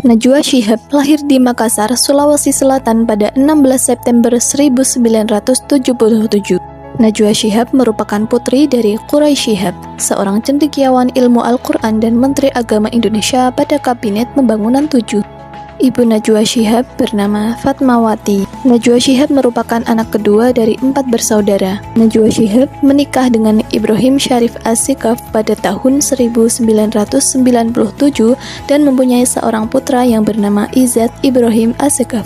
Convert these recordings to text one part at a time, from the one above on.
Najwa Shihab lahir di Makassar, Sulawesi Selatan pada 16 September 1977. Najwa Shihab merupakan putri dari Quraisy Shihab, seorang cendekiawan ilmu Al-Quran dan Menteri Agama Indonesia pada Kabinet Pembangunan 7. Ibu Najwa Shihab bernama Fatmawati. Najwa Shihab merupakan anak kedua dari 4 bersaudara. Najwa Shihab menikah dengan Ibrahim Syarif Assikaf pada tahun 1997 dan mempunyai seorang putra yang bernama Izzat Ibrahim Assikaf.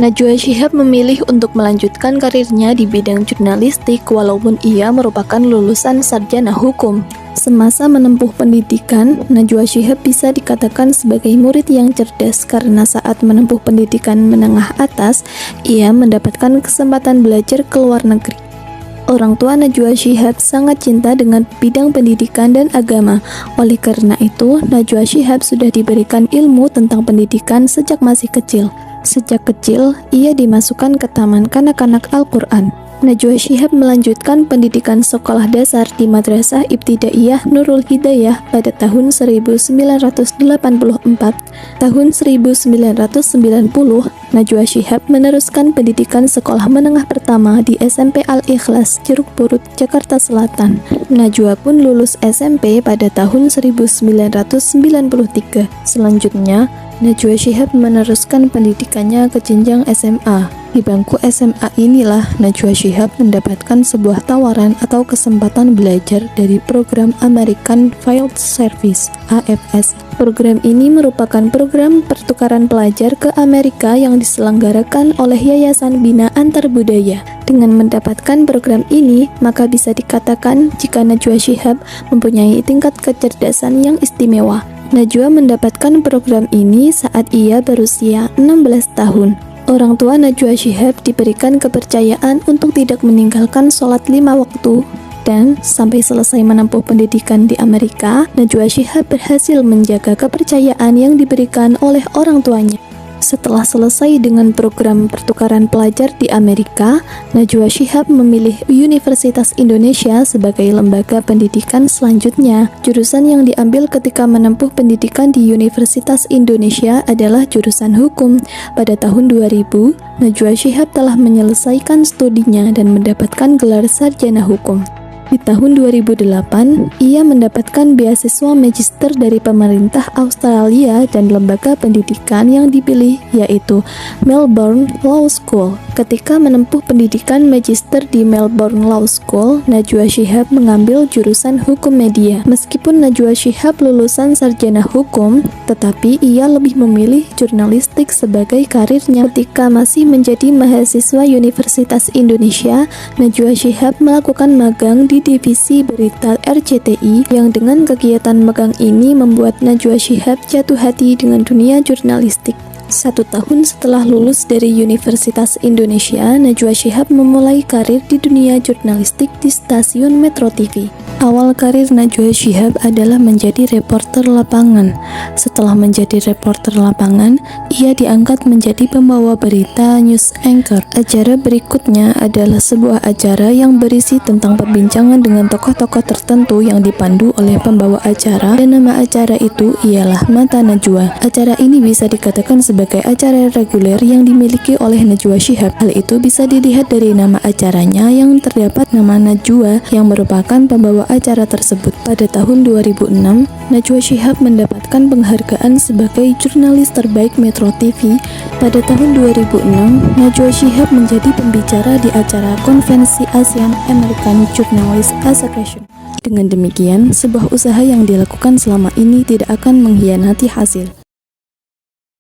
Najwa Shihab memilih untuk melanjutkan karirnya di bidang jurnalistik walaupun ia merupakan lulusan sarjana hukum. Semasa menempuh pendidikan, Najwa Shihab bisa dikatakan sebagai murid yang cerdas karena saat menempuh pendidikan menengah atas, ia mendapatkan kesempatan belajar ke luar negeri. Orang tua Najwa Shihab sangat cinta dengan bidang pendidikan dan agama. Oleh karena itu, Najwa Shihab sudah diberikan ilmu tentang pendidikan sejak masih kecil. Sejak kecil, ia dimasukkan ke Taman Kanak-kanak Al-Quran. Najwa Shihab melanjutkan pendidikan sekolah dasar di Madrasah Ibtidaiyah Nurul Hidayah pada tahun 1984. Tahun 1990, Najwa Shihab meneruskan pendidikan sekolah menengah pertama di SMP Al-Ikhlas, Jeruk Purut, Jakarta Selatan. Najwa pun lulus SMP pada tahun 1993. Selanjutnya, Najwa Shihab meneruskan pendidikannya ke jenjang SMA. Di bangku SMA inilah Najwa Shihab mendapatkan sebuah tawaran atau kesempatan belajar dari program American Field Service (AFS). Program ini merupakan program pertukaran pelajar ke Amerika yang diselenggarakan oleh Yayasan Bina Antarbudaya. Dengan mendapatkan program ini, maka bisa dikatakan jika Najwa Shihab mempunyai tingkat kecerdasan yang istimewa. Najwa mendapatkan program ini saat ia berusia 16 tahun. Orang tua Najwa Shihab diberikan kepercayaan untuk tidak meninggalkan sholat 5 waktu. Dan sampai selesai menempuh pendidikan di Amerika, Najwa Shihab berhasil menjaga kepercayaan yang diberikan oleh orang tuanya. Setelah selesai dengan program pertukaran pelajar di Amerika, Najwa Shihab memilih Universitas Indonesia sebagai lembaga pendidikan selanjutnya. Jurusan yang diambil ketika menempuh pendidikan di Universitas Indonesia adalah jurusan hukum. Pada tahun 2000, Najwa Shihab telah menyelesaikan studinya dan mendapatkan gelar sarjana hukum. Di tahun 2008, ia mendapatkan beasiswa magister dari pemerintah Australia dan lembaga pendidikan yang dipilih yaitu Melbourne Law School. Ketika menempuh pendidikan magister di Melbourne Law School, Najwa Shihab mengambil jurusan hukum media. Meskipun Najwa Shihab lulusan sarjana hukum, tetapi ia lebih memilih jurnalistik sebagai karirnya. Ketika masih menjadi mahasiswa Universitas Indonesia, Najwa Shihab melakukan magang di divisi berita RCTI yang dengan kegiatan magang ini membuat Najwa Shihab jatuh hati dengan dunia jurnalistik. 1 tahun setelah lulus dari Universitas Indonesia, Najwa Shihab memulai karir di dunia jurnalistik di stasiun Metro TV. Awal karir Najwa Shihab adalah menjadi reporter lapangan. Setelah menjadi reporter lapangan, ia diangkat menjadi pembawa berita news anchor. Acara berikutnya adalah sebuah acara yang berisi tentang perbincangan dengan tokoh-tokoh tertentu yang dipandu oleh pembawa acara, dan nama acara itu ialah Mata Najwa. Acara ini bisa dikatakan sebagai acara reguler yang dimiliki oleh Najwa Shihab. Hal itu bisa dilihat dari nama acaranya yang terdapat nama Najwa yang merupakan pembawa acara tersebut. Pada tahun 2006, Najwa Shihab mendapatkan penghargaan sebagai jurnalis terbaik Metro TV. Pada tahun 2006, Najwa Shihab menjadi pembicara di acara konvensi ASEAN American Journalists Association. Dengan demikian, sebuah usaha yang dilakukan selama ini tidak akan mengkhianati hasil.